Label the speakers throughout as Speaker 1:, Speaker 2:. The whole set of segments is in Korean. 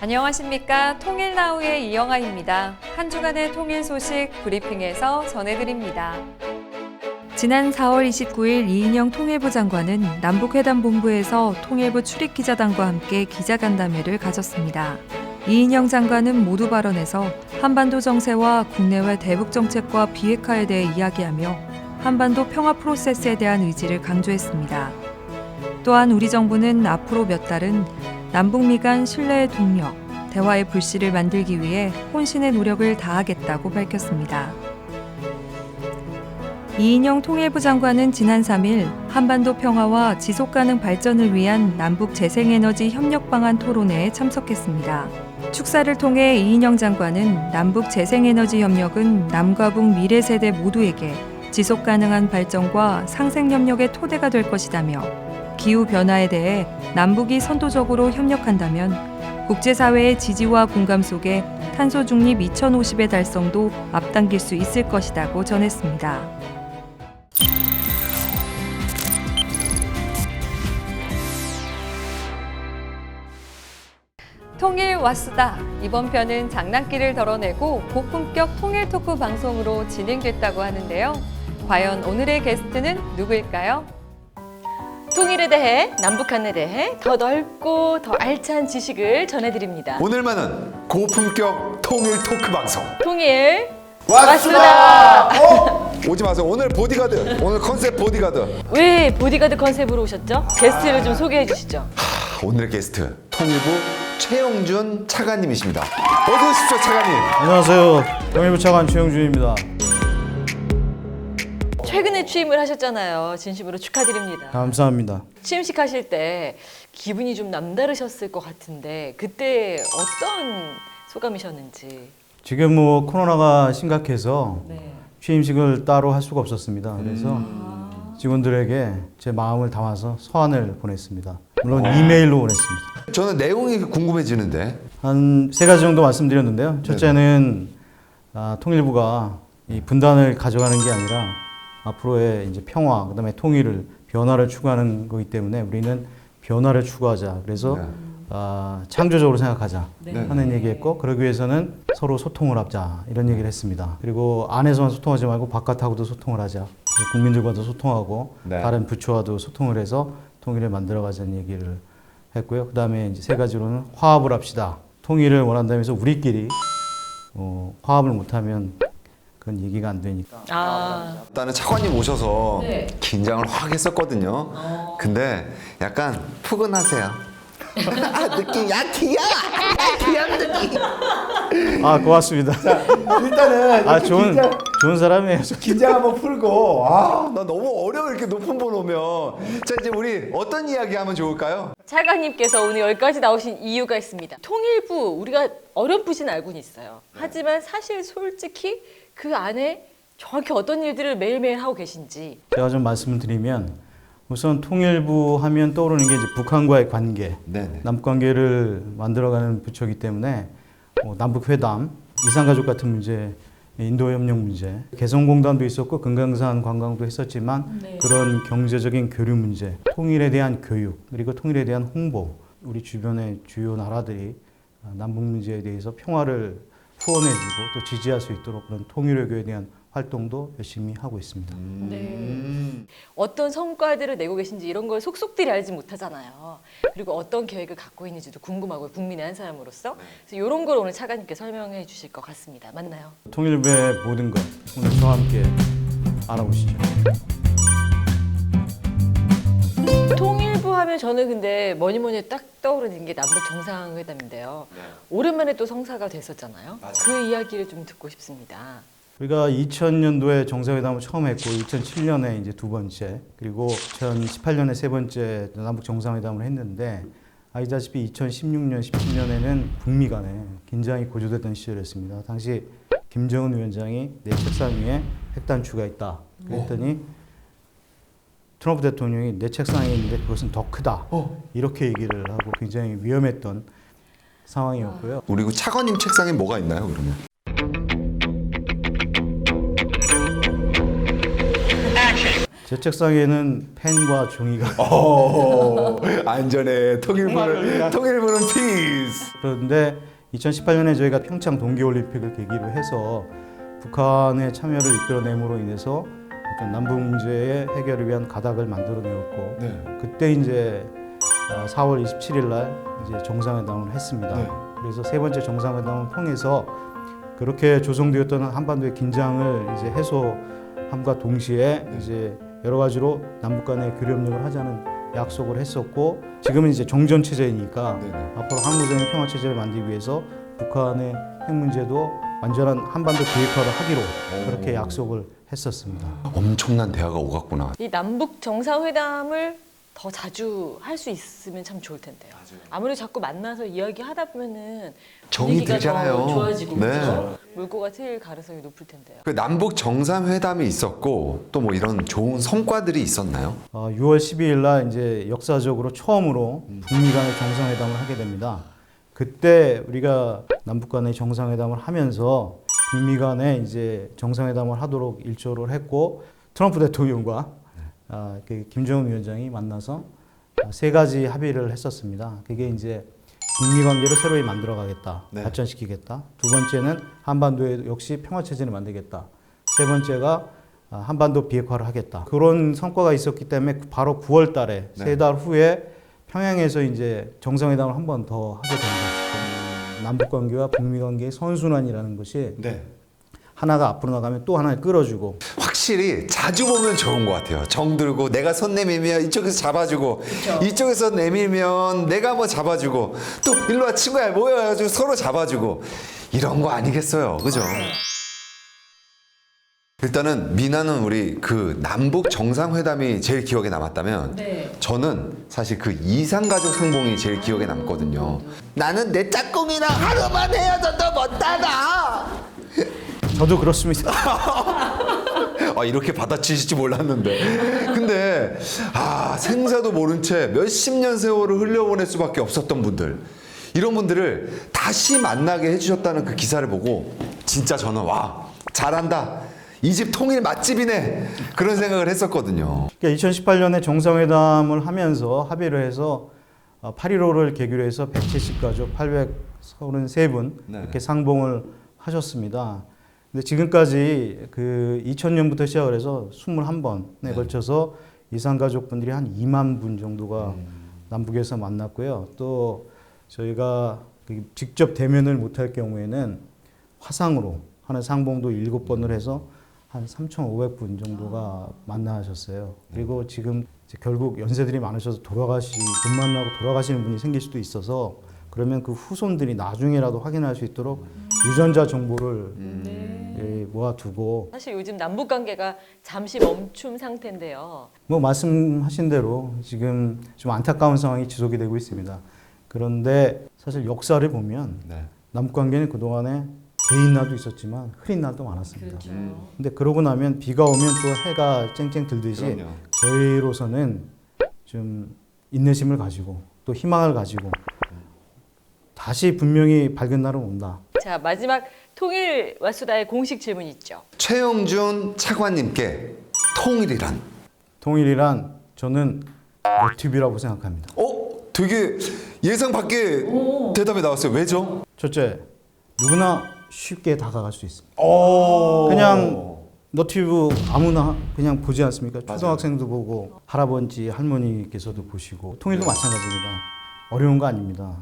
Speaker 1: 안녕하십니까. 통일나우의 이영아입니다. 한 주간의 통일 소식 브리핑에서 전해드립니다. 지난 4월 29일 이인영 통일부 장관은 남북회담본부에서 통일부 출입기자단과 함께 기자간담회를 가졌습니다. 이인영 장관은 모두 발언에서 한반도 정세와 국내외 대북 정책과 비핵화에 대해 이야기하며 한반도 평화 프로세스에 대한 의지를 강조했습니다. 또한 우리 정부는 앞으로 몇 달은 남북미 간 신뢰의 동력, 대화의 불씨를 만들기 위해 혼신의 노력을 다하겠다고 밝혔습니다. 이인영 통일부 장관은 지난 3일 한반도 평화와 지속가능 발전을 위한 남북 재생에너지 협력 방안 토론회에 참석했습니다. 축사를 통해 이인영 장관은 남북 재생에너지 협력은 남과 북 미래 세대 모두에게 지속가능한 발전과 상생협력의 토대가 될 것이다며 기후변화에 대해 남북이 선도적으로 협력한다면 국제사회의 지지와 공감 속에 탄소 중립 2050의 달성도 앞당길 수 있을 것이라고 전했습니다. 통일 왔수다. 이번 편은 장난기를 덜어내고 고품격 통일 토크 방송으로 진행됐다고 하는데요. 과연 오늘의 게스트는 누구일까요?
Speaker 2: 통일에 대해, 남북한에 대해 더 넓고 더 알찬 지식을 전해드립니다.
Speaker 3: 오늘만은 고품격 통일 토크 방송
Speaker 2: 통일
Speaker 3: 왔수다! 오지 마세요. 오늘 보디가드, 오늘 컨셉 보디가드.
Speaker 2: 왜 보디가드 컨셉으로 오셨죠? 게스트를 좀 소개해 주시죠.
Speaker 3: 오늘의 게스트 통일부 최영준 차관님이십니다. 어서 오십시오, 차관님.
Speaker 4: 안녕하세요. 통일부 차관 최영준입니다.
Speaker 2: 최근에 취임을 하셨잖아요. 진심으로 축하드립니다.
Speaker 4: 감사합니다.
Speaker 2: 취임식 하실 때 기분이 좀 남다르셨을 것 같은데 그때 어떤 소감이셨는지.
Speaker 4: 지금 뭐 코로나가 심각해서
Speaker 2: 네.
Speaker 4: 취임식을 따로 할 수가 없었습니다. 그래서 직원들에게 제 마음을 담아서 서한을 보냈습니다. 물론 이메일로 보냈습니다.
Speaker 3: 저는 내용이 궁금해지는데.
Speaker 4: 한 세 가지 정도 말씀드렸는데요. 첫째는 통일부가 이 분단을 가져가는 게 아니라 앞으로의 이제 평화, 그다음에 통일을 변화를 추구하는 거기 때문에 우리는 변화를 추구하자. 그래서 창조적으로 생각하자 하는 얘기했고, 그러기 위해서는 서로 소통을 하자 이런 얘기를 했습니다. 그리고 안에서만 소통하지 말고 바깥하고도 소통을 하자. 그래서 국민들과도 소통하고 다른 부처와도 소통을 해서 통일을 만들어가자는 얘기를 했고요. 그다음에 이제 세 가지로는 화합을 합시다. 통일을 원한다면서 우리끼리 화합을 못하면 그건 얘기가 안 되니까.
Speaker 3: 일단은 차관님 오셔서
Speaker 2: 네.
Speaker 3: 긴장을 확 했었거든요. 근데 약간 푸근하세요. 느낌 약티야, 약티야 느낌.
Speaker 4: 고맙습니다.
Speaker 3: 일단은
Speaker 4: 좋은 사람이에요.
Speaker 3: 긴장 한번 풀고. 나 너무 어려워 이렇게 높은 번 오면. 자, 이제 우리 어떤 이야기 하면 좋을까요?
Speaker 2: 차관님께서 오늘 여기까지 나오신 이유가 있습니다. 통일부 우리가 어렴풋이는 알고는 있어요. 하지만 사실 솔직히 그 안에 정확히 어떤 일들을 매일매일 하고 계신지.
Speaker 4: 제가 좀 말씀을 드리면 우선 통일부 하면 떠오르는 게 이제 북한과의 관계,
Speaker 3: 네네.
Speaker 4: 남북 관계를 만들어가는 부처이기 때문에 남북 회담, 이산가족 같은 문제, 인도 협력 문제, 개성공단도 있었고 금강산 관광도 했었지만 그런 경제적인 교류 문제, 통일에 대한 교육, 그리고 통일에 대한 홍보, 우리 주변의 주요 나라들이 남북 문제에 대해서 평화를 후원해주고 또 지지할 수 있도록 그런 통일외교에 대한 활동도 열심히 하고 있습니다.
Speaker 2: 어떤 성과들을 내고 계신지 이런 걸 속속들이 알지 못하잖아요. 그리고 어떤 계획을 갖고 있는지도 궁금하고요. 국민의 한 사람으로서. 그래서 이런 걸 오늘 차관님께 설명해 주실 것 같습니다. 맞나요?
Speaker 4: 통일부의 모든 것 오늘 저와 함께 알아보시죠.
Speaker 2: 통일부 하면 저는 근데 뭐니 딱 떠오르는 게 남북 정상회담인데요. 오랜만에 또 성사가 됐었잖아요. 그 이야기를 좀 듣고 싶습니다.
Speaker 4: 우리가 2000년도에 정상회담을 처음 했고 2007년에 이제 두 번째, 그리고 2018년에 세 번째 남북 정상회담을 했는데 아시다시피 2016년, 17년에는 북미 간에 긴장이 고조됐던 시절이었습니다. 당시 김정은 위원장이 내 책상 위에 핵단추가 있다 그랬더니 트럼프 대통령이 내 책상에 있는데 그것은 더 크다 이렇게 얘기를 하고 굉장히 위험했던 상황이었고요.
Speaker 3: 우리 그 차관님 책상에 뭐가 있나요, 그러면?
Speaker 4: 제 책상에는 펜과 종이가
Speaker 3: 안전해. 통일부는 피스.
Speaker 4: 그런데 2018년에 저희가 평창 동계올림픽을 계기로 해서 북한의 참여를 이끌어냄으로 인해서 어떤 남북 문제의 해결을 위한 가닥을 만들어내었고
Speaker 3: 네.
Speaker 4: 그때 이제 4월 27일 날 이제 정상회담을 했습니다.
Speaker 3: 네.
Speaker 4: 그래서 세 번째 정상회담을 통해서 그렇게 조성되었던 한반도의 긴장을 이제 해소함과 동시에 이제 여러 가지로 남북 간의 교류협력을 하자는 약속을 했었고 지금은 이제 정전 체제이니까
Speaker 3: 네네.
Speaker 4: 앞으로 항구적인 평화 체제를 만들기 위해서 북한의 핵 문제도 완전한 한반도 비핵화를 하기로 그렇게 약속을 했었습니다.
Speaker 3: 엄청난 대화가 오갔구나.
Speaker 2: 이 남북 정상회담을 더 자주 할 수 있으면 참 좋을 텐데요. 아무리 자꾸 만나서 이야기하다 보면은
Speaker 3: 정이
Speaker 2: 분위기가
Speaker 3: 들잖아요.
Speaker 2: 더 좋아지고
Speaker 3: 네.
Speaker 2: 그렇죠? 물꼬가 트일 가능성이 높을 텐데요.
Speaker 3: 그 남북 정상회담이 있었고 또 뭐 이런 좋은 성과들이 있었나요?
Speaker 4: 6월 12일 날 이제 역사적으로 처음으로 북미 간의 정상회담을 하게 됩니다. 그때 우리가 남북 간의 정상회담을 하면서 북미 간에 이제 정상회담을 하도록 일조를 했고 트럼프 대통령과 그 김정은 위원장이 만나서 세 가지 합의를 했었습니다. 그게 이제 북미 관계를 새로이 만들어가겠다,
Speaker 3: 네.
Speaker 4: 발전시키겠다. 두 번째는 한반도에 역시 평화 체제를 만들겠다. 세 번째가 한반도 비핵화를 하겠다. 그런 성과가 있었기 때문에 바로 9월 달에
Speaker 3: 네.
Speaker 4: 세 달 후에 평양에서 이제 정상회담을 한 번 더 하게 된 것이죠. 남북 관계와 북미 관계의 선순환이라는 것이
Speaker 3: 네.
Speaker 4: 하나가 앞으로 나가면 또 하나를 끌어주고
Speaker 3: 확실히 자주 보면 좋은 것 같아요. 정 들고 내가 손 내밀면 이쪽에서 잡아주고 이쪽에서 내밀면 내가 뭐 잡아주고 또 일로 와 친구야 모여가지고 서로 잡아주고 이런 거 아니겠어요. 그죠? 일단은 미나는 우리 그 남북 정상회담이 제일 기억에 남았다면
Speaker 2: 네.
Speaker 3: 저는 사실 그 이산가족 상봉이 제일 기억에 남거든요. 나는 내 짝꿍이랑 하루만 헤어져도 못 따라.
Speaker 4: 저도 그렇습니다.
Speaker 3: 이렇게 받아치실 줄 몰랐는데. 근데 생사도 모른 채 몇십 년 세월을 흘려보낼 수밖에 없었던 분들, 이런 분들을 다시 만나게 해주셨다는 그 기사를 보고 진짜 저는 와 잘한다, 이 집 통일 맛집이네, 그런 생각을 했었거든요.
Speaker 4: 그러니까 2018년에 정상회담을 하면서 합의를 해서 8.15를 계기로 해서 170가족 833분
Speaker 3: 네.
Speaker 4: 이렇게 상봉을 하셨습니다. 근데 지금까지 그 2000년부터 시작을 해서 21번에
Speaker 3: 네.
Speaker 4: 걸쳐서 이산가족분들이 한 2만 분 정도가 남북에서 만났고요. 또 저희가 직접 대면을 못할 경우에는 화상으로 하는 상봉도 7번을 해서 한 3,500분 정도가 만나셨어요. 그리고 지금 이제 결국 연세들이 많으셔서 못 만나고 돌아가시는 분이 생길 수도 있어서 그러면 그 후손들이 나중에라도 확인할 수 있도록 유전자 정보를 모아두고
Speaker 2: 사실 요즘 남북 관계가 잠시 멈춤 상태인데요.
Speaker 4: 뭐 말씀하신 대로 지금 좀 안타까운 상황이 지속이 되고 있습니다. 그런데 사실 역사를 보면
Speaker 3: 네.
Speaker 4: 남북 관계는 그동안에 개인 날도 있었지만 흐린 날도 많았습니다. 근데 그러고 나면 비가 오면 또 해가 쨍쨍 들듯이
Speaker 3: 그럼요.
Speaker 4: 저희로서는 좀 인내심을 가지고 또 희망을 가지고 다시 분명히 밝은 날은 온다.
Speaker 2: 자, 마지막 통일 와수다의 공식 질문 있죠.
Speaker 3: 최영준 차관님께 통일이란?
Speaker 4: 통일이란 저는 모티브라고 생각합니다.
Speaker 3: 되게 예상 밖의 대답이 나왔어요. 왜죠?
Speaker 4: 첫째, 누구나 쉽게 다가갈 수 있습니다.
Speaker 3: 오.
Speaker 4: 그냥 너튜브 아무나 그냥 보지 않습니까? 초등학생도 보고 할아버지 할머니께서도 보시고 통일도 마찬가지입니다. 어려운 거 아닙니다.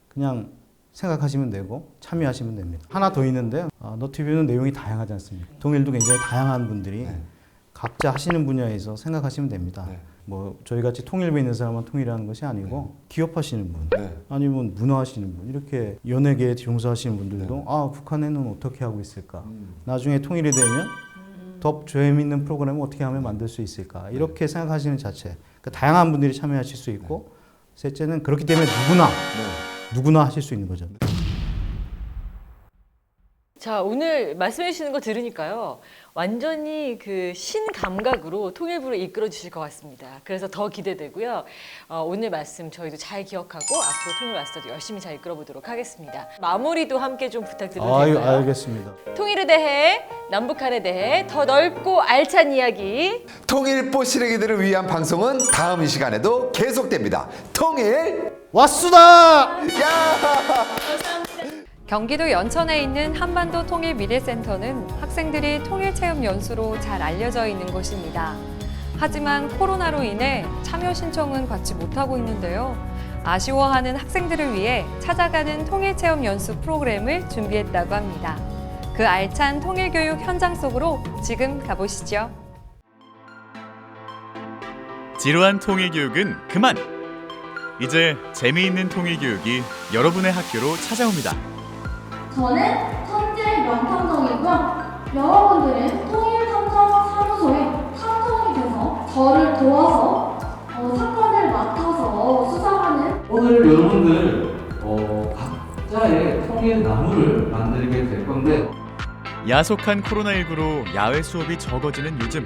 Speaker 4: 그냥 생각하시면 되고 참여하시면 됩니다. 하나 더 있는데요. 너튜브는 내용이 다양하지 않습니까? 통일도 굉장히 다양한 분들이 각자 하시는 분야에서 생각하시면 됩니다. 뭐 저희 같이 통일부에 있는 사람만 통일하는 것이 아니고 기업하시는 분, 아니면 문화하시는 분, 이렇게 연예계에 종사하시는 분들도 북한에는 어떻게 하고 있을까? 나중에 통일이 되면 더 재미있는 프로그램을 어떻게 하면 만들 수 있을까? 이렇게 생각하시는 자체. 그러니까 다양한 분들이 참여하실 수 있고, 셋째는 그렇기 때문에 누구나 하실 수 있는 거죠.
Speaker 2: 자, 오늘 말씀해 주시는 거 들으니까요. 완전히 그 신감각으로 통일부를 이끌어 주실 것 같습니다. 그래서 더 기대되고요. 오늘 말씀 저희도 잘 기억하고 앞으로 통일 마스터도 열심히 잘 이끌어 보도록 하겠습니다. 마무리도 함께 좀 부탁드려도 될까요?
Speaker 4: 알겠습니다.
Speaker 2: 통일에 대해, 남북한에 대해 더 넓고 알찬 이야기.
Speaker 3: 통일보 실행이들을 위한 방송은 다음 이 시간에도 계속됩니다. 통일
Speaker 4: 왔수다!
Speaker 1: 경기도 연천에 있는 한반도 통일 미래센터는 학생들이 통일 체험 연수로 잘 알려져 있는 곳입니다. 하지만 코로나로 인해 참여 신청은 받지 못하고 있는데요. 아쉬워하는 학생들을 위해 찾아가는 통일 체험 연수 프로그램을 준비했다고 합니다. 그 알찬 통일 교육 현장 속으로 지금 가보시죠.
Speaker 5: 지루한 통일 교육은 그만! 이제 재미있는 통일 교육이 여러분의 학교로 찾아옵니다.
Speaker 6: 저는 천재 명탐정이고요. 여러분들은 통일탐정사무소의 탐정이 돼서 저를 도와서 사건을 맡아서 수사하는
Speaker 7: 오늘 여러분들 각자의 통일 나무를 만들게 될 건데
Speaker 5: 야속한 코로나19로 야외 수업이 적어지는 요즘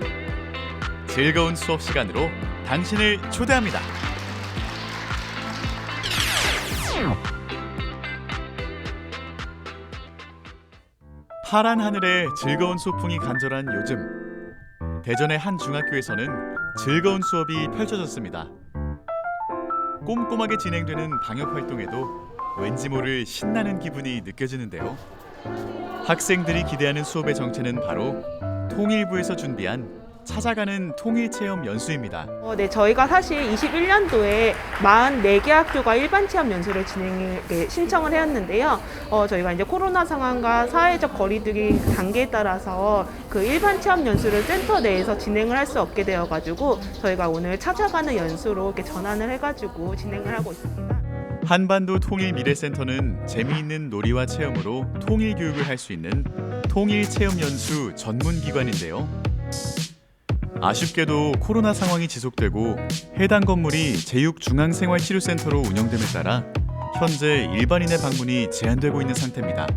Speaker 5: 즐거운 수업 시간으로 당신을 초대합니다. 파란 하늘에 즐거운 소풍이 간절한 요즘 대전의 한 중학교에서는 즐거운 수업이 펼쳐졌습니다. 꼼꼼하게 진행되는 방역 활동에도 왠지 모를 신나는 기분이 느껴지는데요. 학생들이 기대하는 수업의 정체는 바로 통일부에서 준비한 찾아가는 통일체험 연수입니다.
Speaker 8: 네, 저희가 사실 21년도에 44개 학교가 일반 체험 연수를 신청을 해왔는데요. 저희가 이제 코로나 상황과 사회적 거리두기 단계에 따라서 그 일반 체험 연수를 센터 내에서 진행을 할 수 없게 되어가지고 저희가 오늘 찾아가는 연수로 이렇게 전환을 해가지고 진행을 하고 있습니다.
Speaker 5: 한반도 통일미래센터는 재미있는 놀이와 체험으로 통일 교육을 할 수 있는 통일체험연수 전문기관인데요. 아쉽게도 코로나 상황이 지속되고 해당 건물이 제육중앙생활치료센터로 운영됨에 따라 현재 일반인의 방문이 제한되고 있는 상태입니다.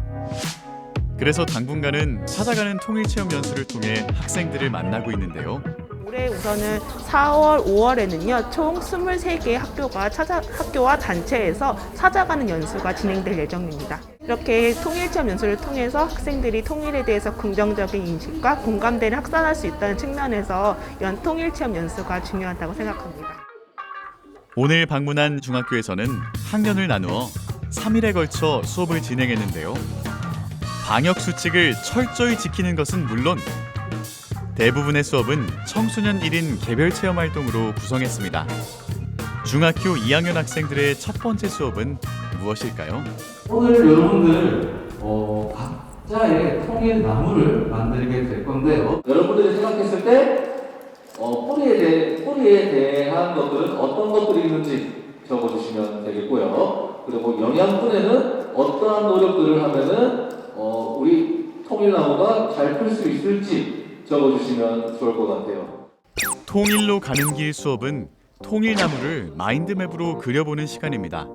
Speaker 5: 그래서 당분간은 찾아가는 통일체험 연수를 통해 학생들을 만나고 있는데요.
Speaker 8: 올해 우선은 4월, 5월에는요 총 23개 학교와 단체에서 찾아가는 연수가 진행될 예정입니다. 이렇게 통일체험 연수를 통해서 학생들이 통일에 대해서 긍정적인 인식과 공감대를 확산할 수 있다는 측면에서 이런 통일체험 연수가 중요하다고 생각합니다.
Speaker 5: 오늘 방문한 중학교에서는 학년을 나누어 3일에 걸쳐 수업을 진행했는데요. 방역 수칙을 철저히 지키는 것은 물론 대부분의 수업은 청소년 1인 개별 체험 활동으로 구성했습니다. 중학교 2학년 학생들의 첫 번째 수업은 무엇일까요?
Speaker 7: 오늘 여러분들 각자의 통일 나무를 만들게 될 건데요. 여러분들이 생각했을 때 뿌리에 대한 것들은 어떤 것들이 있는지 적어주시면 되겠고요. 그리고 영양분에는 어떠한 노력들을 하면은 우리 통일나무가 잘 클 수 있을지 적어주시면 좋을 것 같아요.
Speaker 5: 통일로 가는 길 수업은 통일나무를 마인드맵으로 그려보는 시간입니다.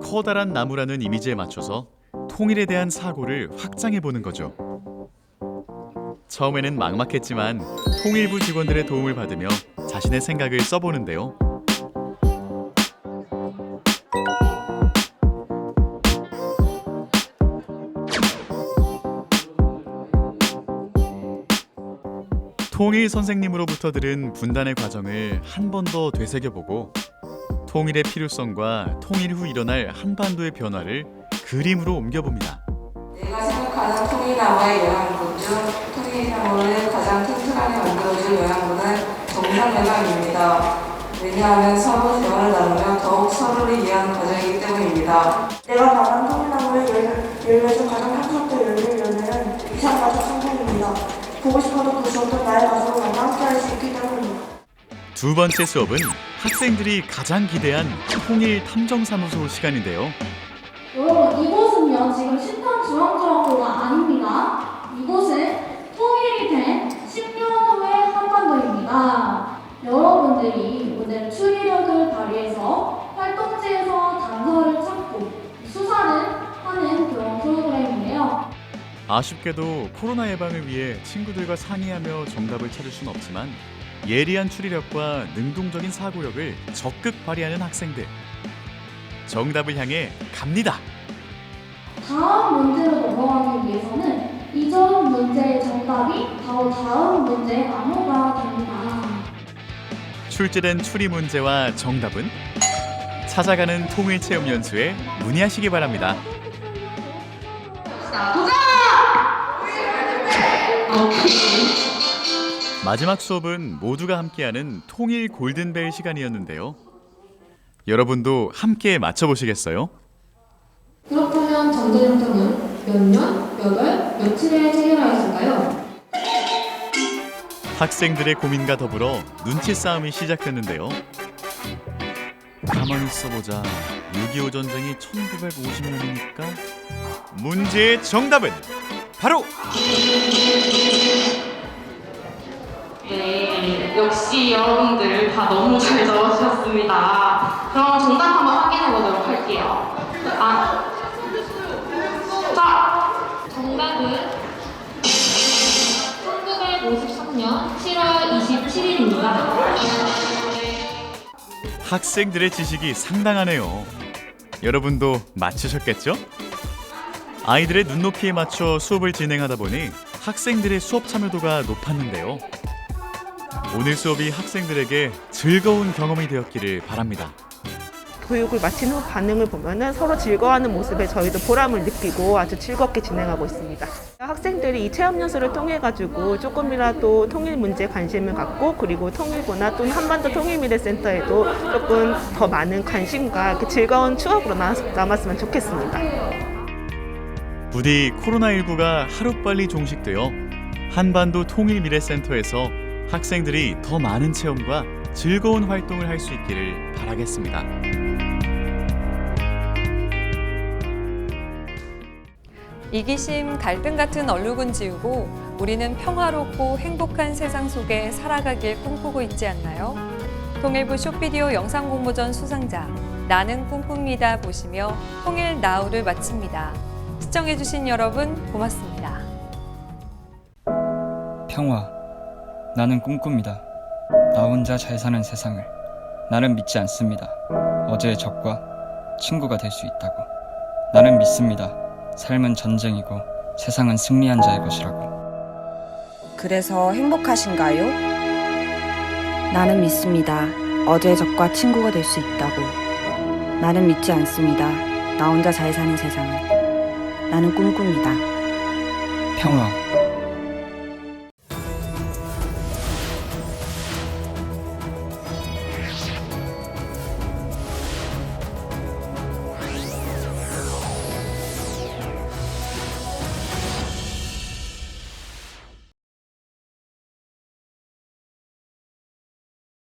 Speaker 5: 커다란 나무라는 이미지에 맞춰서 통일에 대한 사고를 확장해보는 거죠. 처음에는 막막했지만 통일부 직원들의 도움을 받으며 자신의 생각을 써보는데요. 통일 선생님으로부터 들은 분단의 과정을 한 번 더 되새겨보고 통일의 필요성과 통일 후 일어날 한반도의 변화를 그림으로 옮겨봅니다.
Speaker 9: 내가 생각하는 통일나무의 영양분 중 통일나무를 가장 튼튼하게 만들어줄 영양분은 정상영양입니다. 왜냐하면 서로 대화를 나누며 더욱 서로를 이해하는 과정이기 때문입니다.
Speaker 6: 내가 말한 통일나무의 열매 중 가장 향상된 열매를 열매는 이상가족 성공입니다. 보고 싶어도 그 수업은 나의 가족과 함께 할 수 있기 때문입니다.
Speaker 5: 두 번째 수업은 학생들이 가장 기대한 통일 탐정사무소 시간인데요.
Speaker 6: 여러분, 이곳은요 지금 신탄중앙중학교가 아닙니다. 이곳은 통일이 된 10년 후의 한반도입니다. 여러분들이 오늘 추리력을 발휘해서 활동지에서 단서를 찾고 수사를 하는 그런 프로그램인데요.
Speaker 5: 아쉽게도 코로나 예방을 위해 친구들과 상의하며 정답을 찾을 수는 없지만 예리한 추리력과 능동적인 사고력을 적극 발휘하는 학생들. 정답을 향해 갑니다.
Speaker 10: 다음 문제로 넘어가기 위해서는 이전 문제의 정답이 바로 다음 문제의 암호가 됩니다.
Speaker 5: 출제된 추리 문제와 정답은 찾아가는 통일체험연수에 문의하시기 바랍니다. 마지막 수업은 모두가 함께하는 통일 골든벨 시간이었는데요. 여러분도 함께 맞춰보시겠어요?
Speaker 10: 그렇다면 전자정통은 몇 년, 몇 월, 며칠에 체결하였을까요?
Speaker 5: 학생들의 고민과 더불어 눈치 싸움이 시작됐는데요. 가만히 있어보자. 6.25 전쟁이 1950년이니까 문제의 정답은 바로
Speaker 11: 네, 역시 여러분들 다 너무 잘 적어주셨습니다. 그럼 정답 한번 확인해 보도록 할게요. 자,
Speaker 10: 정답은 1953년 7월 27일입니다.
Speaker 5: 학생들의 지식이 상당하네요. 여러분도 맞추셨겠죠? 아이들의 눈높이에 맞춰 수업을 진행하다 보니 학생들의 수업 참여도가 높았는데요. 오늘 수업이 학생들에게 즐거운 경험이 되었기를 바랍니다.
Speaker 8: 교육을 마친 후 반응을 보면은 서로 즐거워하는 모습에 저희도 보람을 느끼고 아주 즐겁게 진행하고 있습니다. 학생들이 이 체험 연수를 통해 가지고 조금이라도 통일 문제에 관심을 갖고 그리고 통일부나 또는 한반도 통일미래센터에도 조금 더 많은 관심과 즐거운 추억으로 남았으면 좋겠습니다.
Speaker 5: 부디 코로나19가 하루빨리 종식되어 한반도 통일미래센터에서 학생들이 더 많은 체험과 즐거운 활동을 할 수 있기를 바라겠습니다.
Speaker 1: 이기심, 갈등 같은 얼룩은 지우고 우리는 평화롭고 행복한 세상 속에 살아가길 꿈꾸고 있지 않나요? 통일부 숏비디오 영상공모전 수상자 나는 꿈꿉니다 보시며 통일나우를 마칩니다. 시청해주신 여러분 고맙습니다.
Speaker 12: 평화. 나는 꿈꿉니다. 나 혼자 잘 사는 세상을. 나는 믿지 않습니다. 어제의 적과 친구가 될 수 있다고. 나는 믿습니다. 삶은 전쟁이고 세상은 승리한 자의 것이라고.
Speaker 13: 그래서 행복하신가요? 나는 믿습니다. 어제의 적과 친구가 될 수 있다고. 나는 믿지 않습니다. 나 혼자 잘 사는 세상을. 나는 꿈꿉니다.
Speaker 12: 평화.